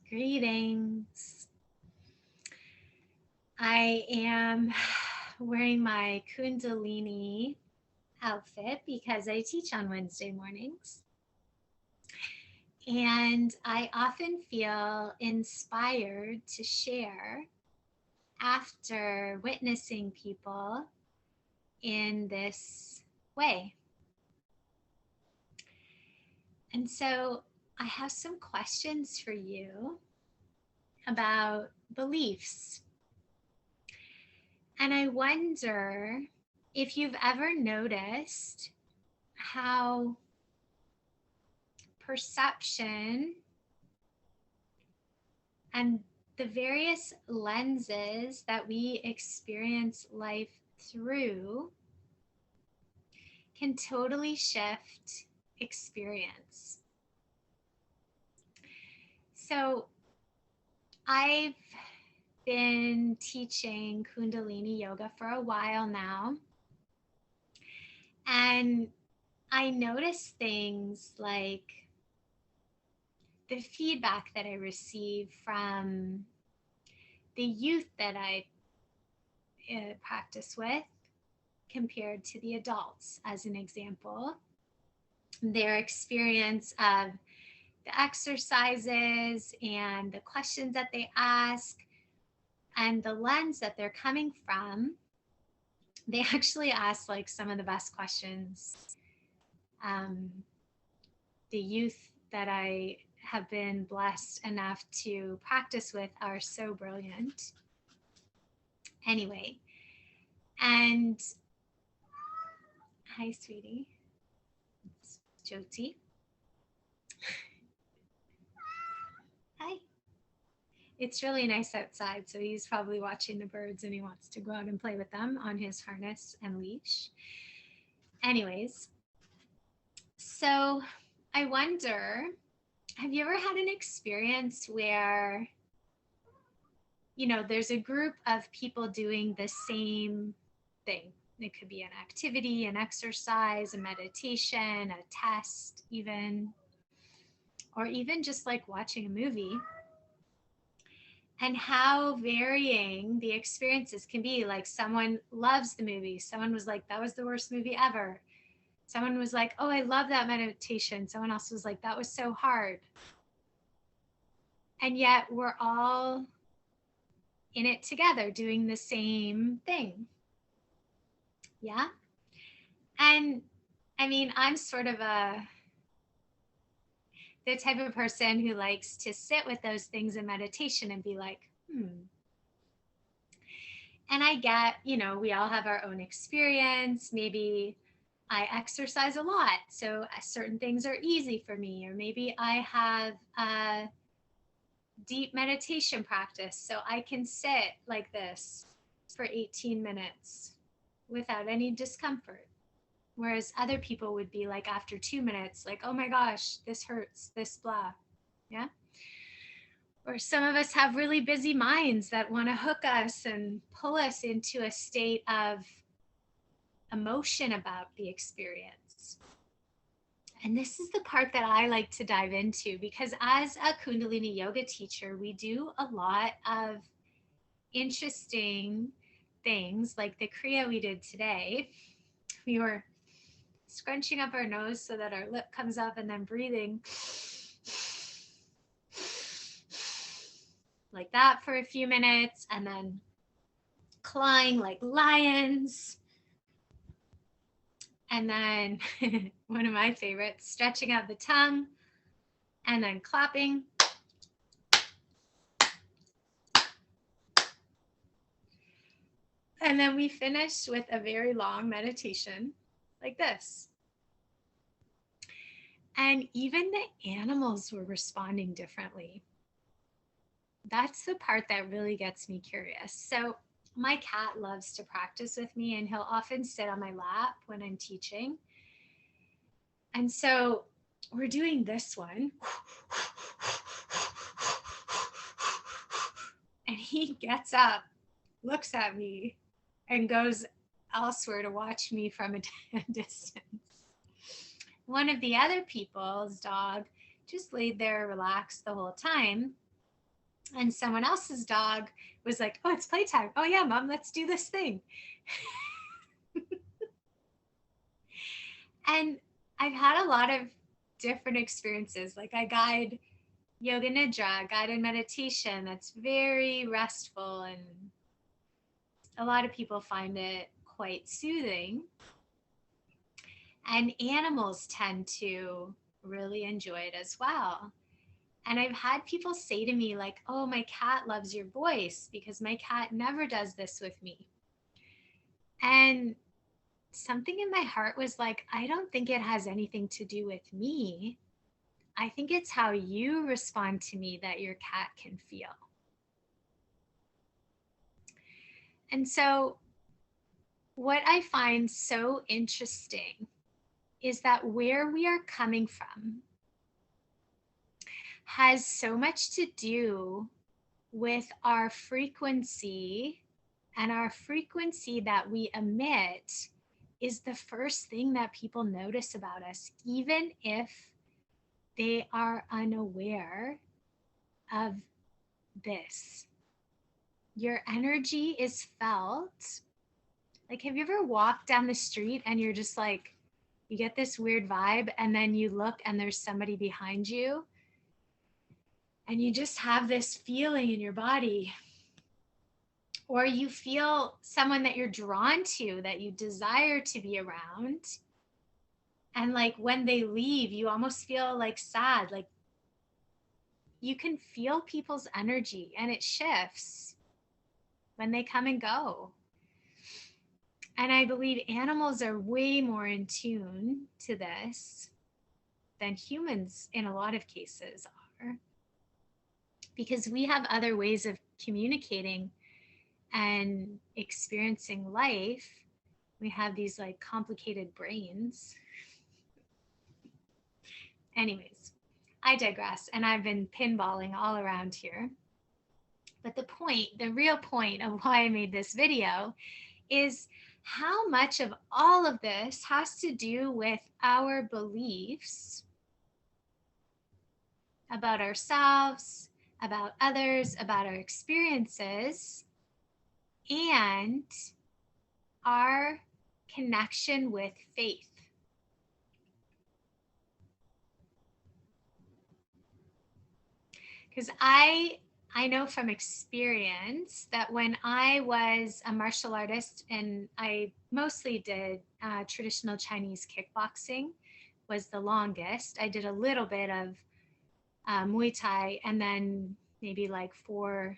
Greetings. I am wearing my Kundalini outfit because I teach on Wednesday mornings. And I often feel inspired to share after witnessing people in this way. And so I have some questions for you about beliefs. And I wonder if you've ever noticed how perception and the various lenses that we experience life through can totally shift experience. So I've been teaching Kundalini yoga for a while now, and I notice things like the feedback that I receive from the youth that I practice with compared to the adults, as an example. Their experience of the exercises and the questions that they ask and the lens that they're coming from. They actually ask like some of the best questions. The youth that I have been blessed enough to practice with are so brilliant. Anyway, and hi, sweetie. It's Jyoti. Hi. It's really nice outside, so he's probably watching the birds and he wants to go out and play with them on his harness and leash. Anyways, so I wonder, have you ever had an experience where, you know, there's a group of people doing the same thing? It could be an activity, an exercise, a meditation, a test even, or even just like watching a movie. And how varying the experiences can be. Like someone loves the movie. Someone was like, that was the worst movie ever. Someone was like, oh, I love that meditation. Someone else was like, that was so hard. And yet we're all in it together doing the same thing. Yeah. And I mean, I'm sort of the type of person who likes to sit with those things in meditation and be like, And I get, you know, we all have our own experience. Maybe I exercise a lot, so certain things are easy for me. Or maybe I have a deep meditation practice, so I can sit like this for 18 minutes without any discomfort. Whereas other people would be like, after 2 minutes, like, oh my gosh, this hurts, this blah. Yeah. Or some of us have really busy minds that want to hook us and pull us into a state of emotion about the experience. And this is the part that I like to dive into, because as a Kundalini yoga teacher, we do a lot of interesting things like the Kriya we did today. We were scrunching up our nose so that our lip comes up and then breathing like that for a few minutes, and then clawing like lions. And then one of my favorites, stretching out the tongue and then clapping. And then we finished with a very long meditation like this. And even the animals were responding differently. That's the part that really gets me curious. So my cat loves to practice with me, and he'll often sit on my lap when I'm teaching. And so we're doing this one. And he gets up, looks at me, and goes elsewhere to watch me from a distance. One of the other people's dog just laid there relaxed the whole time. And someone else's dog was like, oh, it's playtime. Oh, yeah, mom, let's do this thing. And I've had a lot of different experiences. Like I guide yoga nidra, guided meditation that's very restful, and a lot of people find it quite soothing. And animals tend to really enjoy it as well. And I've had people say to me, like, oh, my cat loves your voice because my cat never does this with me. And something in my heart was like, I don't think it has anything to do with me. I think it's how you respond to me that your cat can feel. And so, what I find so interesting is that where we are coming from has so much to do with our frequency, and our frequency that we emit is the first thing that people notice about us, even if they are unaware of this. Your energy is felt. Like, have you ever walked down the street and you're just like, you get this weird vibe, and then you look and there's somebody behind you, and you just have this feeling in your body? Or you feel someone that you're drawn to, that you desire to be around, and like when they leave, you almost feel like sad. Like, you can feel people's energy and it shifts when they come and go. And I believe animals are way more in tune to this than humans in a lot of cases are, because we have other ways of communicating and experiencing life. We have these like complicated brains. Anyways, I digress, and I've been pinballing all around here. But the real point of why I made this video is how much of all of this has to do with our beliefs about ourselves, about others, about our experiences, and our connection with faith. Because I know from experience that when I was a martial artist, and I mostly did traditional Chinese kickboxing, was the longest. I did a little bit of Muay Thai, and then maybe like 4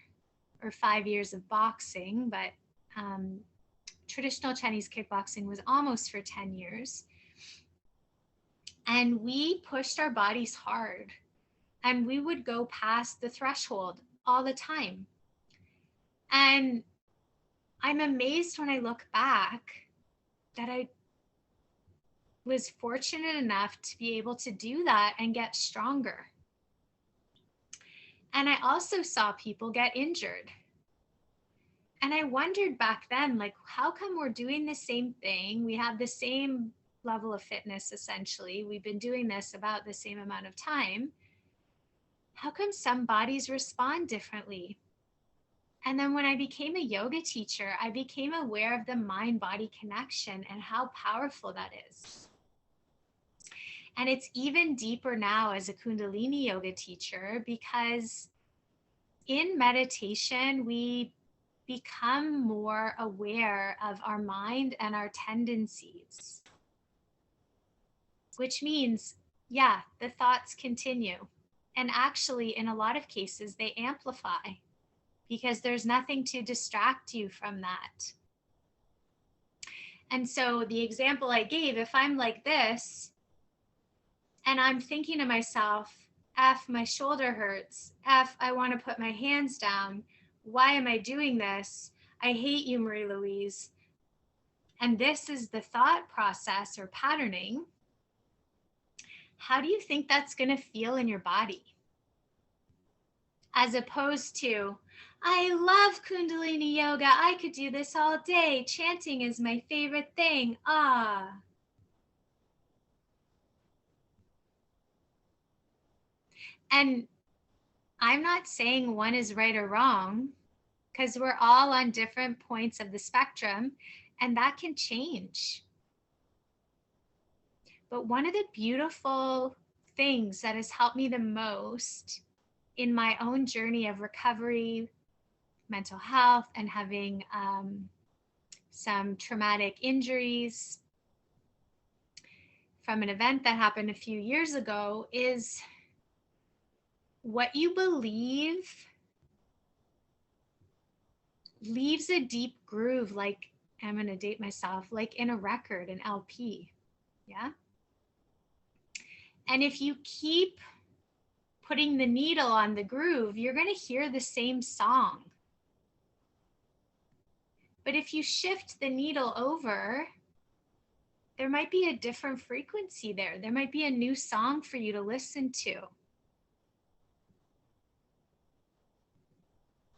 or 5 years of boxing, but traditional Chinese kickboxing was almost for 10 years. And we pushed our bodies hard, and we would go past the threshold all the time. And I'm amazed when I look back that I was fortunate enough to be able to do that and get stronger. And I also saw people get injured. And I wondered back then, like, how come we're doing the same thing? We have the same level of fitness, essentially. We've been doing this about the same amount of time. How come some bodies respond differently? And then when I became a yoga teacher, I became aware of the mind-body connection and how powerful that is. And it's even deeper now as a Kundalini yoga teacher, because in meditation, we become more aware of our mind and our tendencies, which means, yeah, the thoughts continue. And actually, in a lot of cases, they amplify, because there's nothing to distract you from that. And so the example I gave, if I'm like this and I'm thinking to myself, F, my shoulder hurts, F, I want to put my hands down, why am I doing this? I hate you, Marie-Louise. And this is the thought process or patterning. How do you think that's going to feel in your body? As opposed to, I love Kundalini yoga. I could do this all day. Chanting is my favorite thing. Ah. And I'm not saying one is right or wrong, because we're all on different points of the spectrum, and that can change. But one of the beautiful things that has helped me the most in my own journey of recovery, mental health, and having some traumatic injuries from an event that happened a few years ago is what you believe leaves a deep groove, like, I'm going to date myself, like in a record, an LP. Yeah. And if you keep putting the needle on the groove, you're going to hear the same song. But if you shift the needle over, there might be a different frequency there. There might be a new song for you to listen to.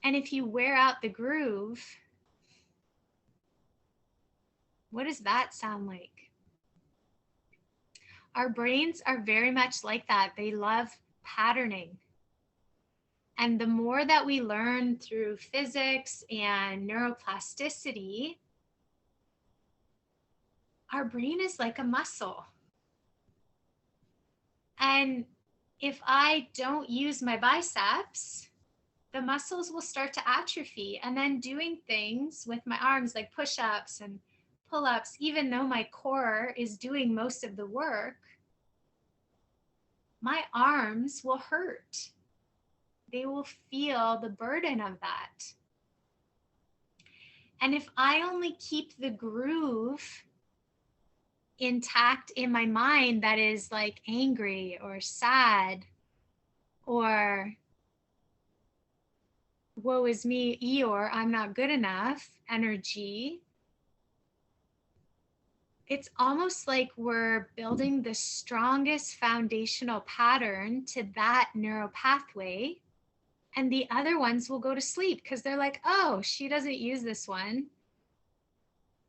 And if you wear out the groove, what does that sound like? Our brains are very much like that. They love patterning. And the more that we learn through physics and neuroplasticity, our brain is like a muscle. And if I don't use my biceps, the muscles will start to atrophy. And then doing things with my arms like push-ups and pull-ups, even though my core is doing most of the work, my arms will hurt. They will feel the burden of that. And if I only keep the groove intact in my mind that is like angry or sad or woe is me, Eeyore, I'm not good enough energy, it's almost like we're building the strongest foundational pattern to that neural pathway, and the other ones will go to sleep because they're like, oh, she doesn't use this one.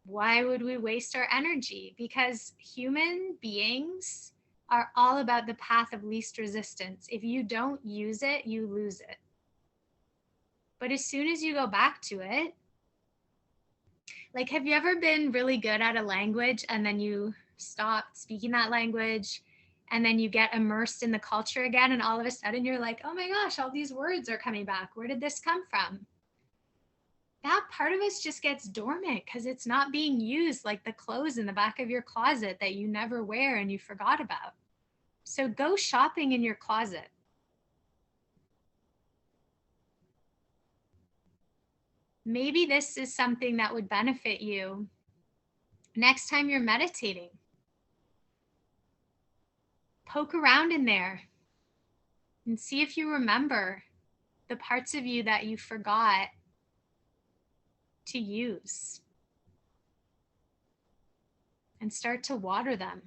Why would we waste our energy? Because human beings are all about the path of least resistance. If you don't use it, you lose it. But as soon as you go back to it, like, have you ever been really good at a language and then you stop speaking that language and then you get immersed in the culture again, and all of a sudden you're like, oh my gosh, all these words are coming back. Where did this come from? That part of us just gets dormant because it's not being used, like the clothes in the back of your closet that you never wear and you forgot about. So go shopping in your closet. Maybe this is something that would benefit you next time you're meditating. Poke around in there and see if you remember the parts of you that you forgot to use, and start to water them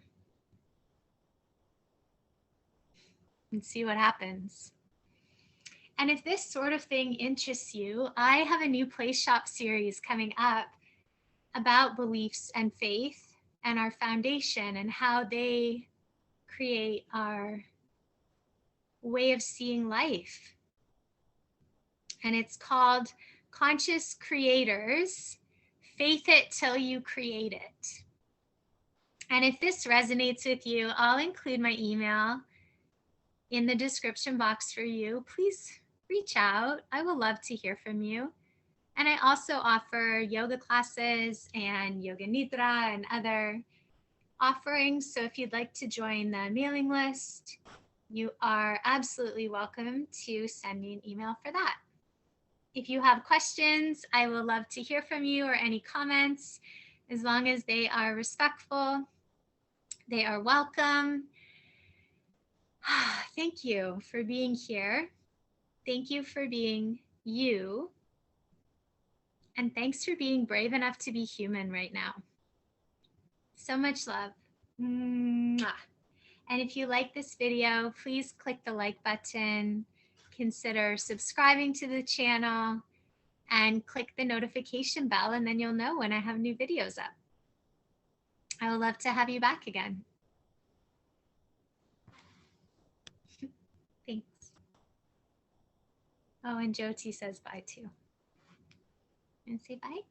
and see what happens. And if this sort of thing interests you, I have a new Play Shop series coming up about beliefs and faith and our foundation and how they create our way of seeing life. And it's called Conscious Creators, Faith It Till You Create It. And if this resonates with you, I'll include my email in the description box for you. Please reach out. I will love to hear from you. And I also offer yoga classes and yoga nidra and other offerings. So if you'd like to join the mailing list, you are absolutely welcome to send me an email for that. If you have questions, I will love to hear from you, or any comments, as long as they are respectful. They are welcome. Thank you for being here. Thank you for being you. And thanks for being brave enough to be human right now. So much love. Mwah. And if you like this video, please click the like button, consider subscribing to the channel, and click the notification bell, and then you'll know when I have new videos up. I would love to have you back again. Thanks. Oh, and Jyoti says bye too. And say bye.